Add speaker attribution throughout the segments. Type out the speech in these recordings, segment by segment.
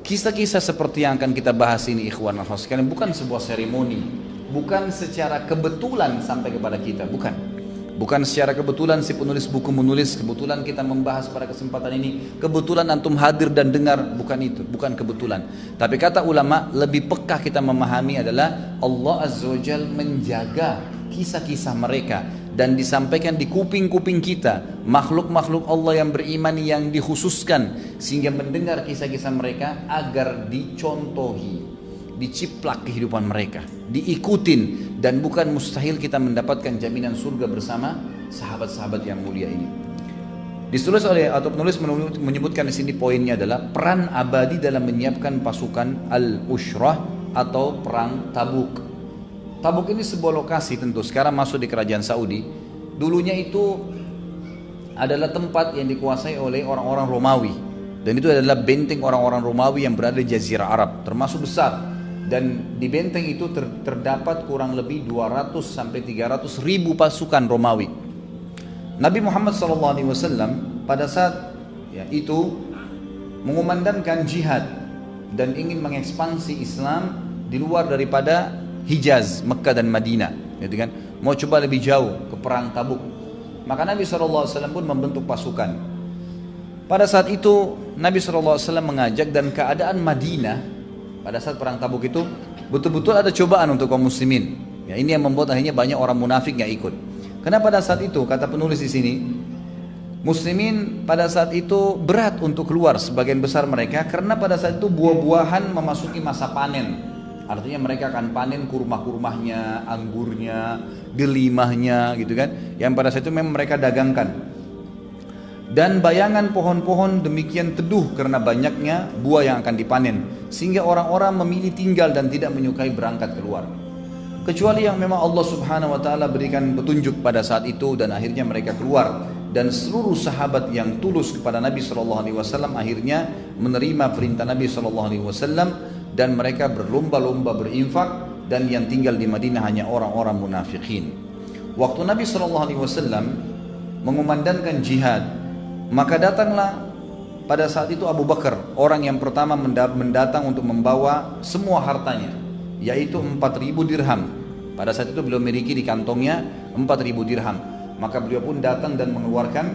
Speaker 1: Kisah-kisah seperti yang akan kita bahas ini ikhwan akhwat sekalian bukan sebuah seremoni, bukan secara kebetulan sampai kepada kita, bukan. Bukan secara kebetulan si penulis buku menulis, kebetulan kita membahas pada kesempatan ini, kebetulan antum hadir dan dengar, bukan itu, bukan kebetulan. Tapi kata ulama, lebih peka kita memahami adalah Allah Azza wa Jalla menjaga kisah-kisah mereka dan disampaikan di kuping-kuping kita, makhluk-makhluk Allah yang beriman yang dikhususkan sehingga mendengar kisah-kisah mereka agar dicontohi, diciplak kehidupan mereka, diikutin, dan bukan mustahil kita mendapatkan jaminan surga bersama sahabat-sahabat yang mulia ini. Ditulis oleh atau penulis menyebutkan di sini poinnya adalah peran abadi dalam menyiapkan pasukan al-Ushrah atau perang Tabuk. Tabuk ini sebuah lokasi tentu sekarang masuk di kerajaan Saudi. Dulunya itu adalah tempat yang dikuasai oleh orang-orang Romawi, dan itu adalah benteng orang-orang Romawi yang berada di Jazirah Arab, termasuk besar. Dan di benteng itu terdapat kurang lebih 200 sampai 300 ribu pasukan Romawi. Nabi Muhammad SAW pada saat itu mengumandangkan jihad dan ingin mengekspansi Islam di luar daripada Hijaz, Mekah dan Madinah, gitu kan? Mau coba lebih jauh ke perang Tabuk. Maka Nabi SAW pun membentuk pasukan. Pada saat itu Nabi SAW mengajak, dan keadaan Madinah pada saat perang Tabuk itu betul-betul ada cobaan untuk kaum muslimin. Ya, ini yang membuat akhirnya banyak orang munafik yang ikut. Karena pada saat itu kata penulis di sini, muslimin pada saat itu berat untuk keluar sebagian besar mereka, karena pada saat itu buah-buahan memasuki masa panen. Artinya mereka akan panen kurma-kurmahnya, anggurnya, delimahnya, gitu kan? Yang pada saat itu memang mereka dagangkan. Dan bayangan pohon-pohon demikian teduh karena banyaknya buah yang akan dipanen, sehingga orang-orang memilih tinggal dan tidak menyukai berangkat keluar. Kecuali yang memang Allah Subhanahu wa taala berikan petunjuk pada saat itu, dan akhirnya mereka keluar. Dan seluruh sahabat yang tulus kepada Nabi SAW akhirnya menerima perintah Nabi SAW, dan mereka berlomba-lomba berinfak, dan yang tinggal di Madinah hanya orang-orang munafikin. Waktu Nabi SAW mengumandangkan jihad, maka datanglah pada saat itu Abu Bakar, orang yang pertama mendatang untuk membawa semua hartanya, yaitu 4.000 dirham. Pada saat itu beliau memiliki di kantongnya 4.000 dirham. Maka beliau pun datang dan mengeluarkan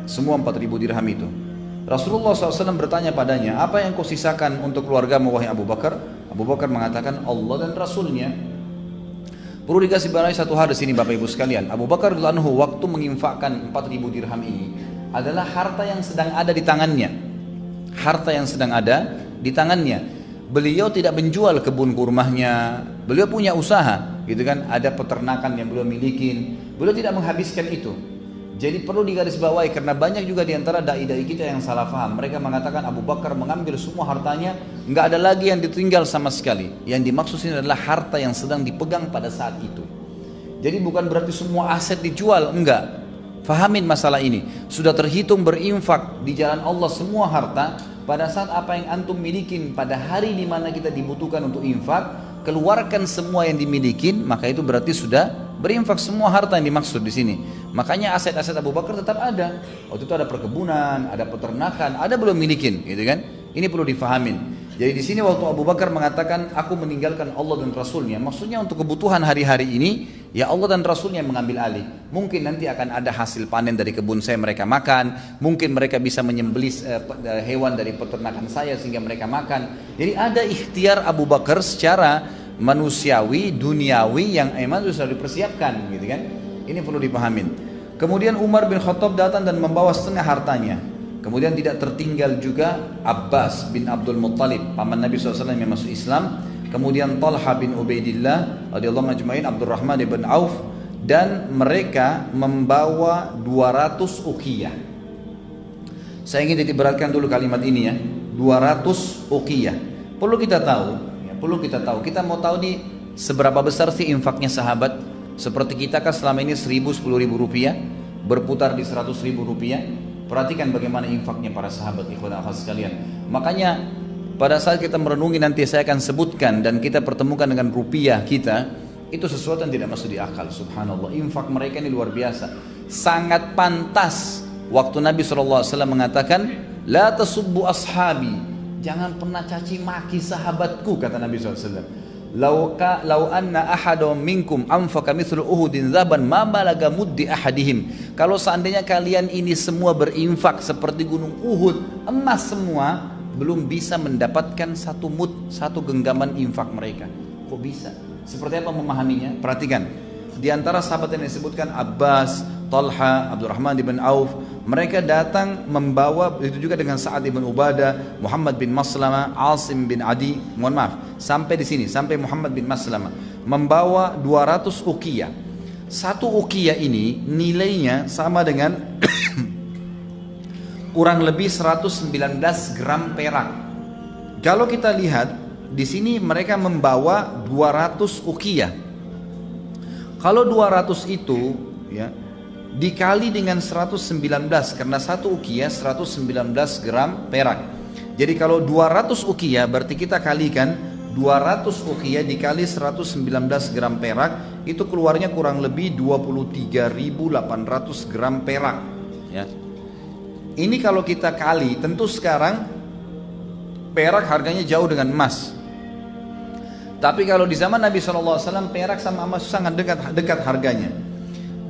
Speaker 1: semua 4.000 dirham itu. Rasulullah SAW bertanya padanya, apa yang kau sisakan untuk keluarga wahai Abu Bakar? Abu Bakar mengatakan Allah dan Rasulnya. Perlu dikasih barai satu hal di sini Bapak Ibu sekalian. Abu Bakar radhiyallahu anhu waktu menginfakkan 4.000 dirham ini adalah harta yang sedang ada di tangannya. Harta yang sedang ada di tangannya. Beliau tidak menjual kebun kurmahnya. Beliau punya usaha, gitu kan? Ada peternakan yang beliau miliki. Beliau tidak menghabiskan itu. Jadi perlu digarisbawahi, karena banyak juga diantara dai-dai kita yang salah faham. Mereka mengatakan Abu Bakar mengambil semua hartanya, nggak ada lagi yang ditinggal sama sekali. Yang dimaksud ini adalah harta yang sedang dipegang pada saat itu. Jadi bukan berarti semua aset dijual, enggak. Fahamin masalah ini. Sudah terhitung berinfak di jalan Allah semua harta. Pada saat apa yang antum milikin pada hari di mana kita dibutuhkan untuk infak, keluarkan semua yang dimiliki, maka itu berarti sudah berinfak semua harta yang dimaksud di sini. Makanya aset-aset Abu Bakar tetap ada. Waktu itu ada perkebunan, ada peternakan, ada belum milikin, gitu kan? Ini perlu difahamin. Jadi di sini waktu Abu Bakar mengatakan aku meninggalkan Allah dan Rasulnya, maksudnya untuk kebutuhan hari-hari ini ya Allah dan Rasulnya yang mengambil alih. Mungkin nanti akan ada hasil panen dari kebun saya mereka makan, mungkin mereka bisa menyembelih hewan dari peternakan saya sehingga mereka makan. Jadi ada ikhtiar Abu Bakar secara manusiawi, duniawi yang emang sudah dipersiapkan, gitu kan? Ini perlu dipahamin. Kemudian Umar bin Khattab datang dan membawa setengah hartanya. Kemudian tidak tertinggal juga Abbas bin Abdul Muttalib, paman Nabi SAW yang masuk Islam. Kemudian Talha bin Ubaidillah radhiyallahu anhu, Abdurrahman bin Auf, dan mereka membawa 200 uqiyah. Saya ingin ditiberatkan dulu kalimat ini ya, 200 uqiyah. Perlu kita tahu, kita mau tahu nih seberapa besar sih infaknya sahabat. Seperti kita kan selama ini 10.000-10.000 rupiah, berputar di 100.000 rupiah. Perhatikan bagaimana infaknya para sahabat, ikhwan akhwat sekalian. Makanya pada saat kita merenungi nanti saya akan sebutkan dan kita pertemukan dengan rupiah kita, itu sesuatu yang tidak masuk di akal. Subhanallah, infak mereka ini luar biasa. Sangat pantas waktu Nabi SAW mengatakan, la tasubbu ashabi, jangan pernah caci maki sahabatku, kata Nabi SAW. Lau anna ahadum minkum anfaqa mithlu Uhudin dzaban ma balaga muddi ahadihim. Kalau seandainya kalian ini semua berinfak seperti gunung Uhud, emas semua, belum bisa mendapatkan satu mud, satu genggaman infak mereka. Kok bisa? Seperti apa memahaminya? Perhatikan. Di antara sahabat yang disebutkan Abbas, Talha, Abdurrahman bin Auf, mereka datang membawa, itu juga dengan Sa'ad bin Ubadah, Muhammad bin Maslamah, Asim bin Adi, mohon maaf, sampai di sini, sampai Muhammad bin Maslamah, membawa 200 uqiyah. Satu uqiyah ini nilainya sama dengan kurang lebih 119 gram perak. Kalau kita lihat di sini mereka membawa 200 uqiyah. Kalau 200 itu ya dikali dengan 119, karena satu uqiyah 119 gram perak. Jadi kalau 200 uqiyah berarti kita kalikan 200 uqiyah dikali 119 gram perak, itu keluarnya kurang lebih 23.800 gram perak ya. Ini kalau kita kali, tentu sekarang perak harganya jauh dengan emas. Tapi kalau di zaman Nabi SAW perak sama emas sangat dekat harganya.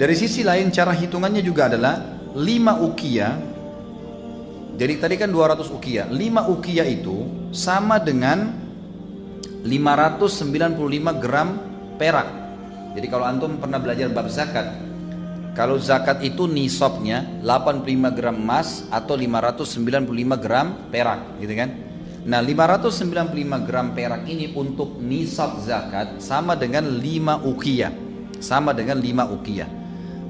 Speaker 1: Dari sisi lain cara hitungannya juga adalah 5 uqiyah. Jadi tadi kan 200 uqiyah. 5 uqiyah itu sama dengan 595 gram perak. Jadi kalau antum pernah belajar bab zakat, kalau zakat itu nisabnya 85 gram emas atau 595 gram perak, gitu kan? Nah, 595 gram perak ini untuk nisab zakat sama dengan 5 uqiyah. Sama dengan 5 uqiyah.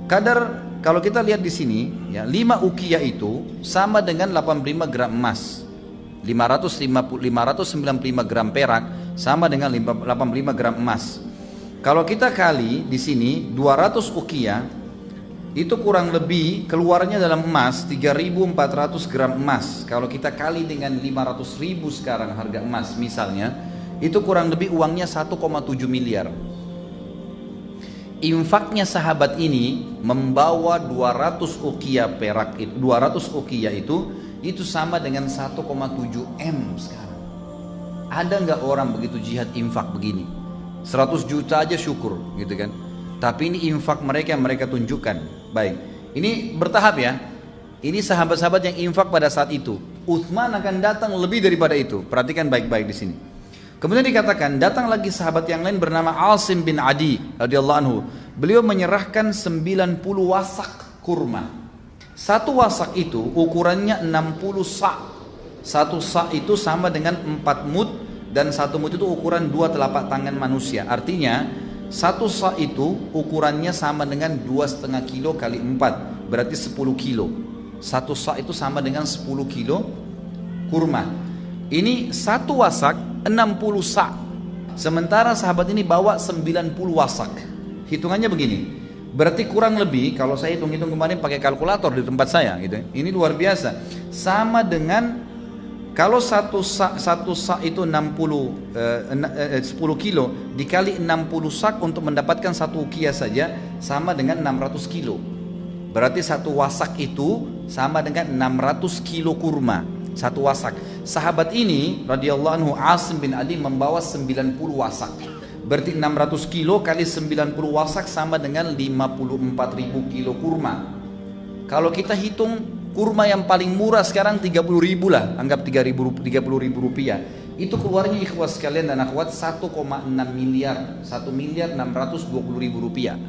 Speaker 1: Kadar kalau kita lihat di sini ya, 5 uqiyah itu sama dengan 85 gram emas. 595 gram perak sama dengan 85 gram emas. Kalau kita kali di sini 200 uqiyah itu kurang lebih keluarnya dalam emas 3.400 gram emas. Kalau kita kali dengan 500.000 sekarang harga emas misalnya, itu kurang lebih uangnya 1,7 miliar. Infaknya sahabat ini membawa 200 uqiyah perak itu, 200 uqiyah itu sama dengan 1,7 M sekarang. Ada nggak orang begitu jihad infak begini? 100 juta aja syukur gitu kan. Tapi ini infak mereka yang mereka tunjukkan. Baik, ini bertahap ya. Ini sahabat-sahabat yang infak pada saat itu. Uthman akan datang lebih daripada itu. Perhatikan baik-baik di sini. Kemudian dikatakan datang lagi sahabat yang lain bernama Asim bin Adi radhiyallahu anhu. Beliau menyerahkan 90 wasak kurma. Satu wasak itu ukurannya 60 sa'. Satu sa' itu sama dengan 4 mud, dan satu mud itu ukuran 2 telapak tangan manusia. Artinya satu sa' itu ukurannya sama dengan 2,5 kilo kali 4, berarti 10 kilo. Satu sa' itu sama dengan 10 kilo kurma. Ini satu wasak 60 sa'. Sementara sahabat ini bawa 90 wasak. Hitungannya begini. Berarti kurang lebih kalau saya hitung-hitung kemarin pakai kalkulator di tempat saya gitu. Ini luar biasa. Sama dengan kalau satu sak itu 10 kilo dikali 60 sak untuk mendapatkan satu uqiyah saja sama dengan 600 kilo. Berarti satu wasak itu sama dengan 600 kilo kurma. Satu wasak. Sahabat ini radhiyallahu anhu Asim bin Adi membawa 90 wasak. Berarti 600 kilo kali 90 wasak sama dengan 54.000 kilo kurma. Kalau kita hitung kurma yang paling murah sekarang 30.000 lah, anggap 30.000 rupiah. Itu keluarnya ikhwas sekalian dan akhwat 1,6 miliar, 1.620.000 rupiah.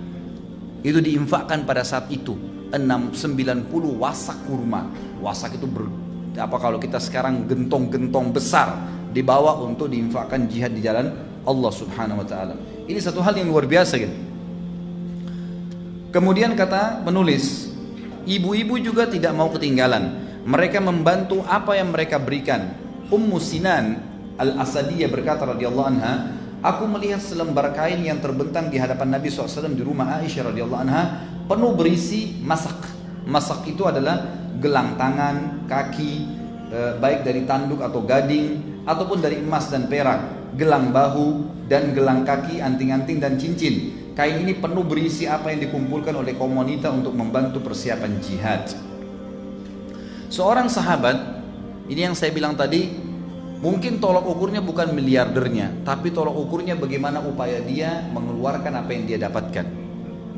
Speaker 1: Itu diinfakkan pada saat itu 90 wasak kurma. Wasak itu kalau kita sekarang gentong-gentong besar dibawa untuk diinfakkan jihad di jalan Allah Subhanahu wa taala. Ini satu hal yang luar biasa gitu. Kemudian kata penulis, ibu-ibu juga tidak mau ketinggalan. Mereka membantu apa yang mereka berikan. Ummu Sinan Al-Asadiyah berkata radhiyallahu anha, aku melihat selembar kain yang terbentang di hadapan Nabi SAW di rumah Aisyah radhiyallahu anha, penuh berisi masak. Masak itu adalah gelang tangan, kaki, baik dari tanduk atau gading, ataupun dari emas dan perak, gelang bahu dan gelang kaki, anting-anting dan cincin. Kain ini penuh berisi apa yang dikumpulkan oleh kaum wanita untuk membantu persiapan jihad. Seorang sahabat, ini yang saya bilang tadi, Mungkin tolok ukurnya bukan miliardernya, tapi tolok ukurnya bagaimana upaya dia mengeluarkan apa yang dia dapatkan.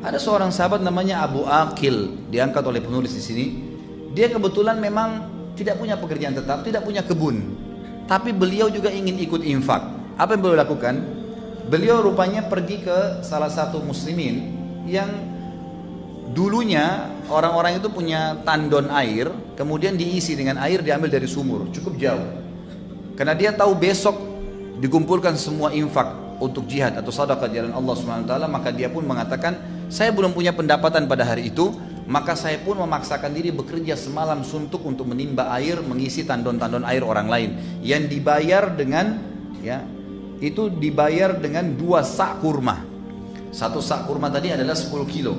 Speaker 1: Ada seorang sahabat namanya Abu Aqil, diangkat oleh penulis di sini. Dia kebetulan memang tidak punya pekerjaan tetap, tidak punya kebun, tapi beliau juga ingin ikut infak. Apa yang beliau lakukan? Beliau rupanya pergi ke salah satu muslimin yang dulunya orang-orang itu punya tandon air, kemudian diisi dengan air diambil dari sumur, cukup jauh. Karena dia tahu besok dikumpulkan semua infak untuk jihad atau sedekah jalan Allah SWT, maka dia pun mengatakan, saya belum punya pendapatan pada hari itu, maka saya pun memaksakan diri bekerja semalam suntuk untuk menimba air, mengisi tandon-tandon air orang lain, yang dibayar dengan, ya, itu dibayar dengan 2 sak kurma. 1 sak kurma tadi adalah 10 kilo.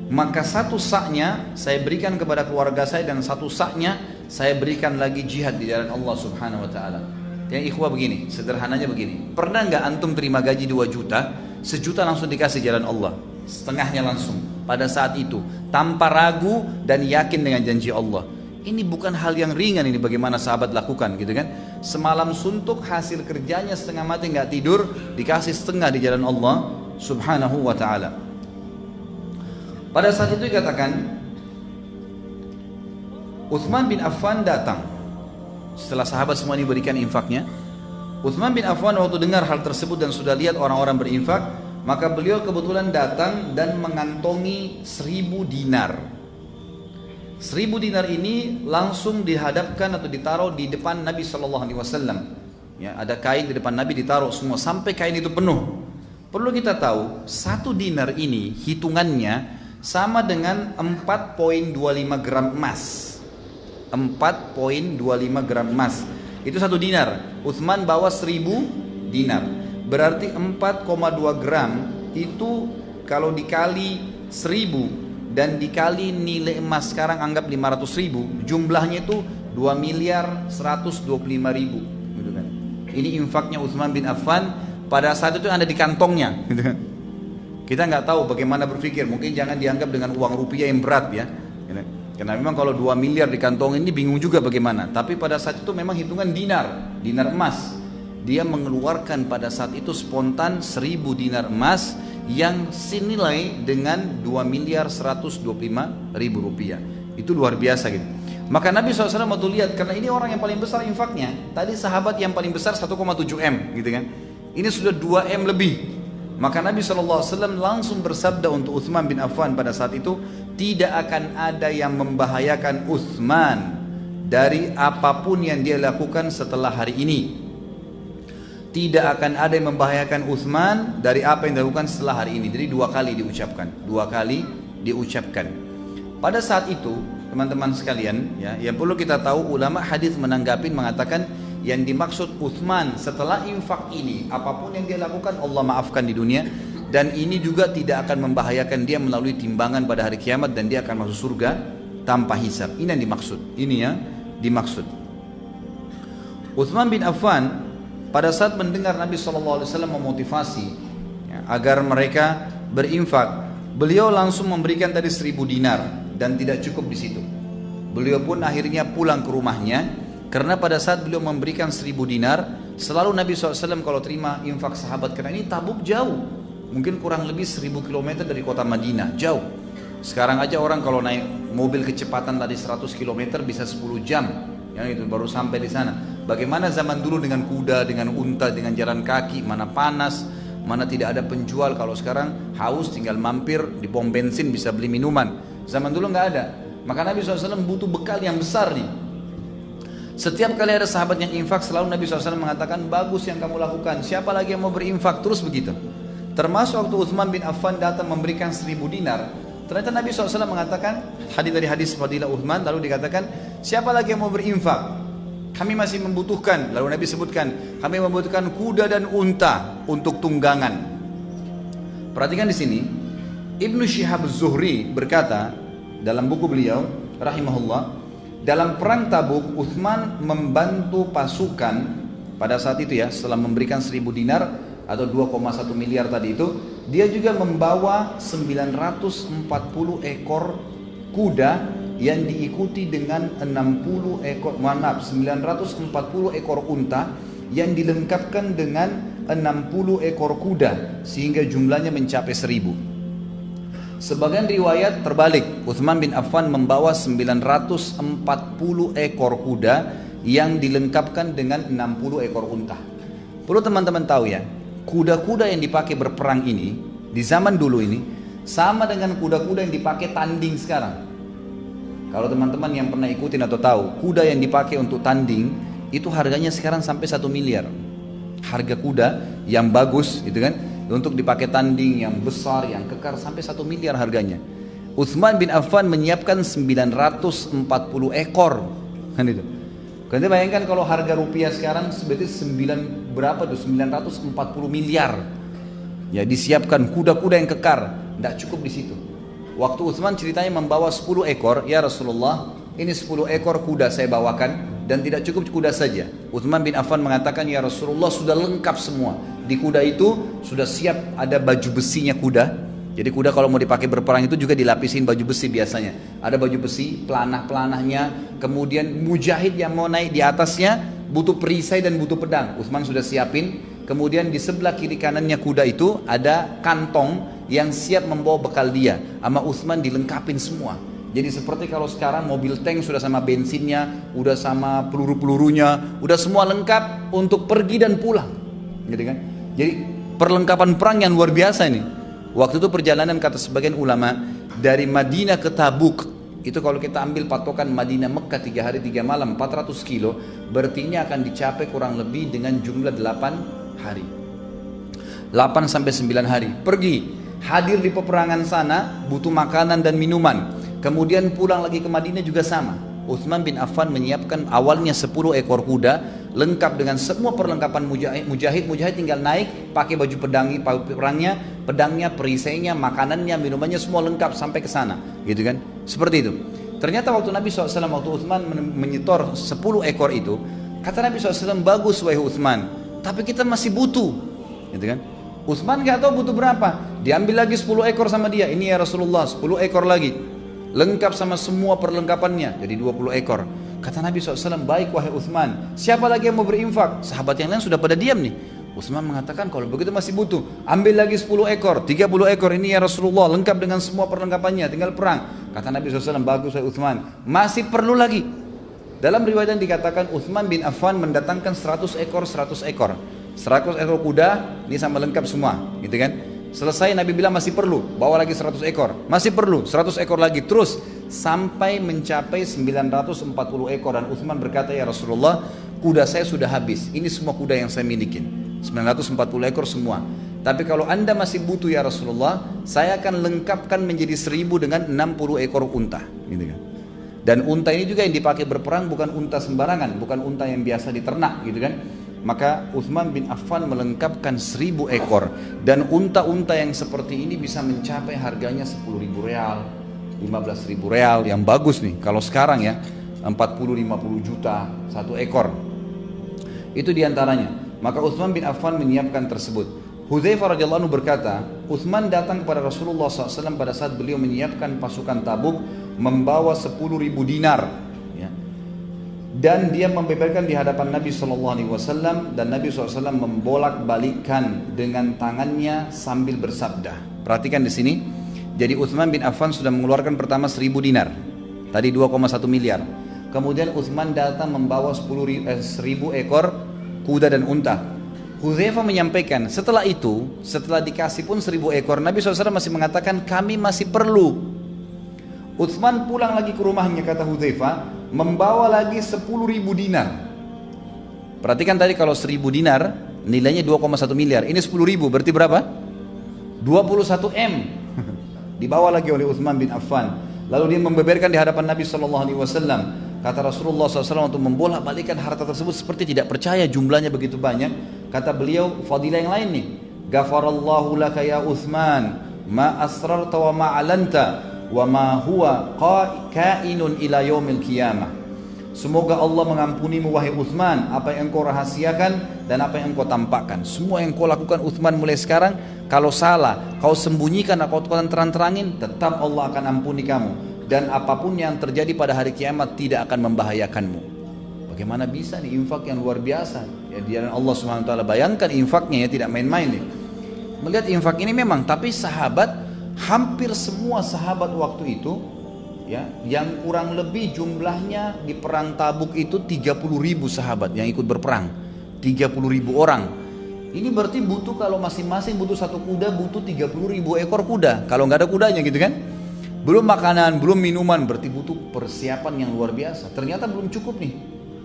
Speaker 1: Maka 1 saknya saya berikan kepada keluarga saya, dan 1 saknya saya berikan lagi jihad di jalan Allah Subhanahu Wa Taala. Yang ikhwah begini, sederhananya begini. Pernah nggak antum terima gaji 2 juta, 1 juta langsung dikasih jalan Allah, setengahnya langsung pada saat itu, tanpa ragu dan yakin dengan janji Allah. Ini bukan hal yang ringan, ini bagaimana sahabat lakukan gitu kan. Semalam suntuk, hasil kerjanya setengah mati nggak tidur, dikasih setengah di jalan Allah Subhanahu Wa Taala. Pada saat itu dikatakan Utsman bin Affan datang. Setelah sahabat semua ini berikan infaknya, Utsman bin Affan waktu dengar hal tersebut dan sudah lihat orang-orang berinfak, maka beliau kebetulan datang dan mengantongi 1000 dinar. 1000 dinar ini langsung dihadapkan atau ditaruh di depan Nabi SAW. Ya, ada kain di depan Nabi, ditaruh semua sampai kain itu penuh. Perlu kita tahu, 1 dinar ini hitungannya sama dengan 4,25 gram emas. 4,25 gram emas. Itu 1 dinar. Utsman bawa 1000 dinar. Berarti 4,2 gram itu kalau dikali 1000 dan dikali nilai emas sekarang anggap 500.000, jumlahnya itu 2.125.000 gitu kan. Ini infaknya Utsman bin Affan pada saat itu ada di kantongnya gitu kan. Kita nggak tahu bagaimana berpikir, mungkin jangan dianggap dengan uang rupiah yang berat ya. Karena memang kalau 2 miliar di kantong ini bingung juga bagaimana. Tapi pada saat itu memang hitungan dinar emas. Dia mengeluarkan pada saat itu spontan 1000 dinar emas yang senilai dengan 2.125.000 rupiah. Itu luar biasa gitu. Maka Nabi SAW waktu lihat, karena ini orang yang paling besar infaknya. Tadi sahabat yang paling besar 1,7 M gitu kan. Ini sudah 2 M lebih. Maka Nabi SAW langsung bersabda untuk Utsman bin Affan pada saat itu, tidak akan ada yang membahayakan Utsman dari apapun yang dia lakukan setelah hari ini. Tidak akan ada yang membahayakan Utsman dari apa yang dilakukan setelah hari ini. Jadi 2 kali diucapkan, 2 kali diucapkan. Pada saat itu teman-teman sekalian, ya, yang perlu kita tahu, ulama hadis menanggapi mengatakan yang dimaksud Utsman setelah infak ini, apapun yang dia lakukan Allah maafkan di dunia, dan ini juga tidak akan membahayakan dia melalui timbangan pada hari kiamat, dan dia akan masuk surga tanpa hisab. Ini yang dimaksud. Ini ya dimaksud. Utsman bin Affan pada saat mendengar Nabi SAW memotivasi ya, agar mereka berinfak, beliau langsung memberikan tadi 1000 dinar dan tidak cukup di situ. Beliau pun akhirnya pulang ke rumahnya. Karena pada saat beliau memberikan 1000 dinar, selalu Nabi SAW kalau terima infak sahabat, karena ini Tabuk jauh, mungkin kurang lebih 1000 km dari kota Madinah, jauh. Sekarang aja orang kalau naik mobil kecepatan tadi 100 km bisa 10 jam, ya itu baru sampai di sana. Bagaimana zaman dulu dengan kuda, dengan unta, dengan jalan kaki, mana panas, mana tidak ada penjual. Kalau sekarang haus tinggal mampir di pom bensin bisa beli minuman. Zaman dulu nggak ada. Maka Nabi SAW butuh bekal yang besar nih. Setiap kali ada sahabat yang infak, selalu Nabi SAW mengatakan, bagus yang kamu lakukan, siapa lagi yang mau berinfak, terus begitu. Termasuk waktu Utsman bin Affan datang memberikan 1000 dinar, ternyata Nabi SAW mengatakan, dari hadis Fadilah Utsman, lalu dikatakan, siapa lagi yang mau berinfak, kami masih membutuhkan. Lalu Nabi sebutkan, kami membutuhkan kuda dan unta untuk tunggangan. Perhatikan di sini, Ibnu Syihab Az-Zuhri berkata dalam buku beliau rahimahullah, dalam perang Tabuk, Utsman membantu pasukan pada saat itu ya, setelah memberikan 1000 dinar atau 2,1 miliar tadi itu, dia juga membawa 940 ekor kuda yang diikuti dengan 60 ekor, maaf, 940 ekor unta yang dilengkapkan dengan 60 ekor kuda sehingga jumlahnya mencapai 1000. Sebagian riwayat terbalik, Utsman bin Affan membawa 940 ekor kuda yang dilengkapkan dengan 60 ekor unta. Perlu teman-teman tahu ya, kuda-kuda yang dipakai berperang ini di zaman dulu ini sama dengan kuda-kuda yang dipakai tanding sekarang. Kalau teman-teman yang pernah ikutin atau tahu, kuda yang dipakai untuk tanding itu harganya sekarang sampai 1 miliar. Harga kuda yang bagus gitu kan, untuk dipakai tanding yang besar, yang kekar sampai 1 miliar harganya. Utsman bin Affan menyiapkan 940 ekor. Kan itu. Kalian bayangkan kalau harga rupiah sekarang berarti 940 miliar. Ya, disiapkan kuda-kuda yang kekar, tidak cukup di situ. Waktu Utsman ceritanya membawa 10 ekor, ya Rasulullah, ini 10 ekor kuda saya bawakan dan tidak cukup kuda saja. Utsman bin Affan mengatakan, ya Rasulullah, sudah lengkap semua. Di kuda itu sudah siap ada baju besinya kuda. Jadi kuda kalau mau dipakai berperang itu juga dilapisin baju besi biasanya. Ada baju besi, pelanah-pelanahnya. Kemudian mujahid yang mau naik di atasnya butuh perisai dan butuh pedang. Utsman sudah siapin. Kemudian di sebelah kiri kanannya kuda itu ada kantong yang siap membawa bekal dia. Sama Utsman dilengkapin semua. Jadi seperti kalau sekarang mobil tank sudah sama bensinnya, udah sama peluru-pelurunya, udah semua lengkap untuk pergi dan pulang. Gitu kan? Jadi perlengkapan perang yang luar biasa ini. Waktu itu perjalanan kata sebagian ulama dari Madinah ke Tabuk, itu kalau kita ambil patokan Madinah Mekah 3 hari 3 malam 400 kilo, berarti ini akan dicapai kurang lebih dengan jumlah 8 hari. 8 sampai 9 hari. Pergi, hadir di peperangan sana, butuh makanan dan minuman. Kemudian pulang lagi ke Madinah juga sama. Utsman bin Affan menyiapkan awalnya 10 ekor kuda lengkap dengan semua perlengkapan mujahid tinggal naik pakai baju pedangnya, perisainya, makanannya, minumannya semua lengkap sampai ke sana, gitu kan? Seperti itu. Ternyata waktu Nabi SAW, waktu Utsman menyetor 10 ekor itu, kata Nabi SAW, bagus wahai Utsman, tapi kita masih butuh, gitu kan? Utsman nggak tahu butuh berapa, diambil lagi 10 ekor sama dia, ini ya Rasulullah 10 ekor lagi, lengkap sama semua perlengkapannya, jadi 20 ekor. Kata Nabi SAW, baik wahai Utsman, siapa lagi yang mau berinfak? Sahabat yang lain sudah pada diam nih. Utsman mengatakan, kalau begitu masih butuh, ambil lagi 10 ekor, 30 ekor, ini ya Rasulullah, lengkap dengan semua perlengkapannya, tinggal perang. Kata Nabi SAW, bagus wahai Utsman, masih perlu lagi. Dalam riwayat yang dikatakan, Utsman bin Affan mendatangkan 100 ekor 100 ekor 100 ekor kuda, ini sama lengkap semua, gitu kan? Selesai Nabi bilang masih perlu, bawa lagi 100 ekor, masih perlu 100 ekor lagi, terus sampai mencapai 940 ekor. Dan Utsman berkata, ya Rasulullah, kuda saya sudah habis, ini semua kuda yang saya miliki, 940 ekor semua. Tapi kalau anda masih butuh ya Rasulullah, saya akan lengkapkan menjadi 1000 dengan 60 ekor unta, gitu kan? Dan unta ini juga yang dipakai berperang bukan unta sembarangan, bukan unta yang biasa diternak, gitu kan? Maka Utsman bin Affan melengkapkan 1000 ekor, dan unta-unta yang seperti ini bisa mencapai harganya 10.000 real, 15.000 real yang bagus nih. Kalau sekarang ya 40-50 juta satu ekor. Itu diantaranya. Maka Utsman bin Affan menyiapkan tersebut. Hudzaifah radhiyallahu anhu berkata, Utsman datang kepada Rasulullah SAW pada saat beliau menyiapkan pasukan Tabuk membawa 10.000 dinar. Dan dia membeberkan di hadapan Nabi SAW, dan Nabi SAW membolak-balikkan dengan tangannya sambil bersabda. Perhatikan di sini. Jadi Utsman bin Affan sudah mengeluarkan pertama 1000 dinar. Tadi 2,1 miliar. Kemudian Utsman datang membawa 1000 ekor kuda dan unta. Hudzaifah menyampaikan, setelah itu, setelah dikasih pun 1000 ekor, Nabi SAW masih mengatakan kami masih perlu. Utsman pulang lagi ke rumahnya, kata Hudzaifah, membawa lagi 10.000 dinar. Perhatikan tadi kalau 1000 dinar nilainya 2,1 miliar. Ini 10.000 berarti berapa? 21 M. Dibawa lagi oleh Utsman bin Affan. Lalu dia membeberkan di hadapan Nabi SAW. Kata Rasulullah SAW untuk membolak-balikan harta tersebut seperti tidak percaya jumlahnya begitu banyak. Kata beliau, fadilah yang lain nih. Ghafarallahu laka ya Utsman, ma asrarta wa ma alanta, wa ma huwa kainun ila yaumil qiyamah. Semoga Allah mengampunimu wahai Utsman, apa yang engkau rahasiakan dan apa yang engkau tampakkan. Semua yang kau lakukan Utsman mulai sekarang, kalau salah kau sembunyikan atau kau terang-terangin, tetap Allah akan ampuni kamu. dan apapun yang terjadi pada hari kiamat tidak akan membahayakanmu. Bagaimana bisa nih infak yang luar biasa ya di jalan Allah Subhanahu wa taala. Bayangkan infaknya ya, tidak main-main nih. Melihat infak ini memang, tapi sahabat, hampir semua sahabat waktu itu ya, yang kurang lebih jumlahnya di perang Tabuk itu 30.000 sahabat yang ikut berperang, 30.000 orang. Ini berarti butuh, kalau masing-masing butuh satu kuda, butuh 30.000 ekor kuda, kalau nggak ada kudanya gitu kan. Belum makanan, belum minuman, berarti butuh persiapan yang luar biasa. Ternyata belum cukup nih.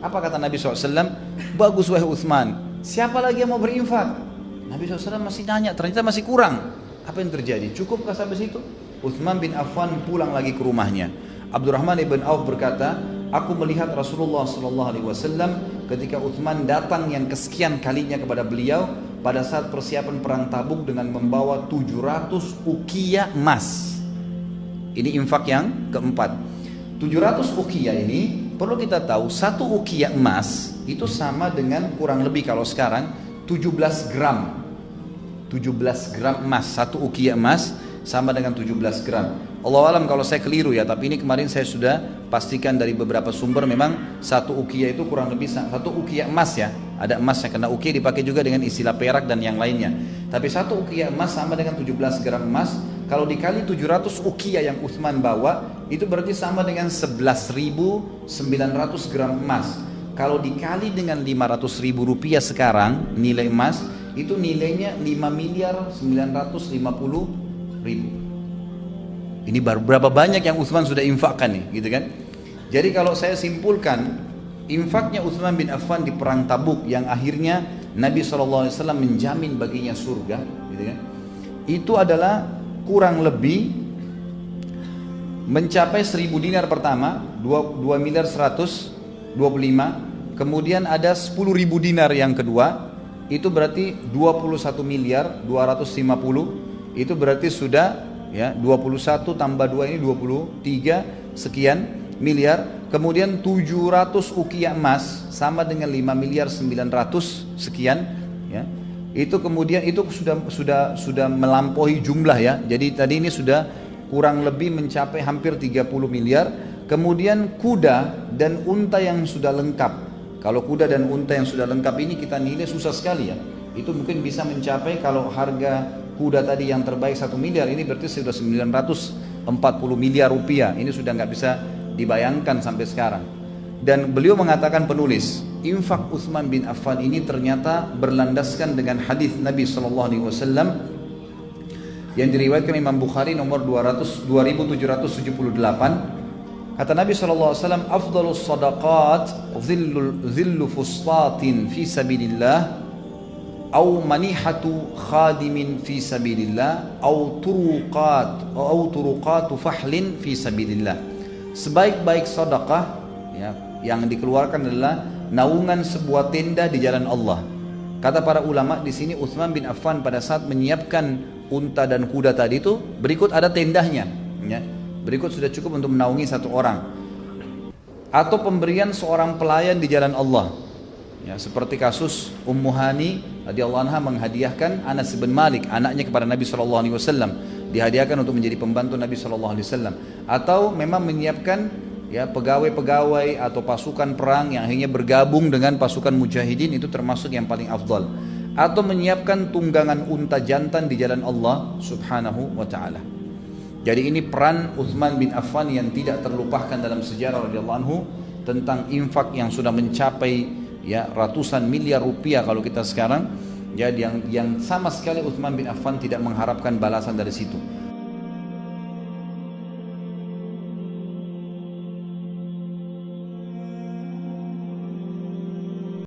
Speaker 1: Apa kata Nabi SAW? Bagus wahai Utsman, siapa lagi yang mau berinfak? Nabi SAW masih nanya, ternyata masih kurang. Apa yang terjadi? Cukupkah sampai situ? Utsman bin Affan pulang lagi ke rumahnya. Abdurrahman ibn Auf berkata, aku melihat Rasulullah SAW ketika Utsman datang yang kesekian kalinya kepada beliau pada saat persiapan perang Tabuk dengan membawa 700 ukiah emas. Ini infak yang keempat. 700 ukiah ini perlu kita tahu, satu ukiah emas itu sama dengan kurang lebih kalau sekarang 17 gram. 17 gram emas, satu ukiah emas sama dengan 17 gram. Allah alam kalau saya keliru ya, tapi ini kemarin saya sudah pastikan dari beberapa sumber, memang satu ukiah itu kurang lebih satu ukiah emas ya. Ada emasnya, karena ukiah dipakai juga dengan istilah perak dan yang lainnya. Tapi satu ukiah emas sama dengan 17 gram emas. Kalau dikali 700 ukiah yang Utsman bawa, itu berarti sama dengan 11.900 gram emas. Kalau dikali dengan 500.000 rupiah sekarang, nilai emas, itu nilainya 5.950.000. Ini berapa banyak yang Utsman sudah infakkan nih, gitu kan? Jadi kalau saya simpulkan, infaknya Utsman bin Affan di perang Tabuk yang akhirnya Nabi SAW menjamin baginya surga, gitu kan? Itu adalah kurang lebih mencapai 1.000 dinar pertama, 2.125.000, kemudian ada 10.000 dinar yang kedua, itu berarti 21.250.000, itu berarti sudah ya 21 tambah 2 ini 23 sekian miliar. Kemudian 700 ukiah emas sama dengan 5.900.000 sekian ya. Itu kemudian itu sudah melampaui jumlah ya. Jadi tadi ini sudah kurang lebih mencapai hampir 30 miliar. Kemudian kuda dan unta yang sudah lengkap. Kalau kuda dan unta yang sudah lengkap ini kita nilai susah sekali ya. Itu mungkin bisa mencapai, kalau harga kuda tadi yang terbaik 1 miliar, ini berarti sudah 940 miliar rupiah. Ini sudah nggak bisa dibayangkan sampai sekarang. Dan beliau mengatakan, penulis, infak Utsman bin Affan ini ternyata berlandaskan dengan hadis Nabi SAW yang diriwayatkan Imam Bukhari nomor 2778. Kata Nabi SAW, afdalus sadaqat zillu fustatin fi sabilillah, au manihatu khadimin fi sabilillah, au turuqatu fahlin fi sabilillah. Sebaik-baik sedekah ya, yang dikeluarkan adalah naungan sebuah tenda di jalan Allah. Kata para ulama di sini, Utsman bin Affan pada saat menyiapkan unta dan kuda tadi itu, berikut ada tendahnya ya. Berikut sudah cukup untuk menaungi satu orang. Atau pemberian seorang pelayan di jalan Allah ya, seperti kasus Ummu Hani radhiyallahu anha menghadiahkan Anas bin Malik, anaknya, kepada Nabi SAW. Dihadiahkan untuk menjadi pembantu Nabi SAW. Atau memang menyiapkan ya pegawai-pegawai atau pasukan perang yang akhirnya bergabung dengan pasukan mujahidin, itu termasuk yang paling afdal. Atau menyiapkan tunggangan unta jantan di jalan Allah Subhanahu wa ta'ala. Jadi ini peran Utsman bin Affan yang tidak terlupakan dalam sejarah radhiyallahu anhu, tentang infak yang sudah mencapai ya ratusan miliar rupiah kalau kita sekarang. Jadi yang sama sekali Utsman bin Affan tidak mengharapkan balasan dari situ.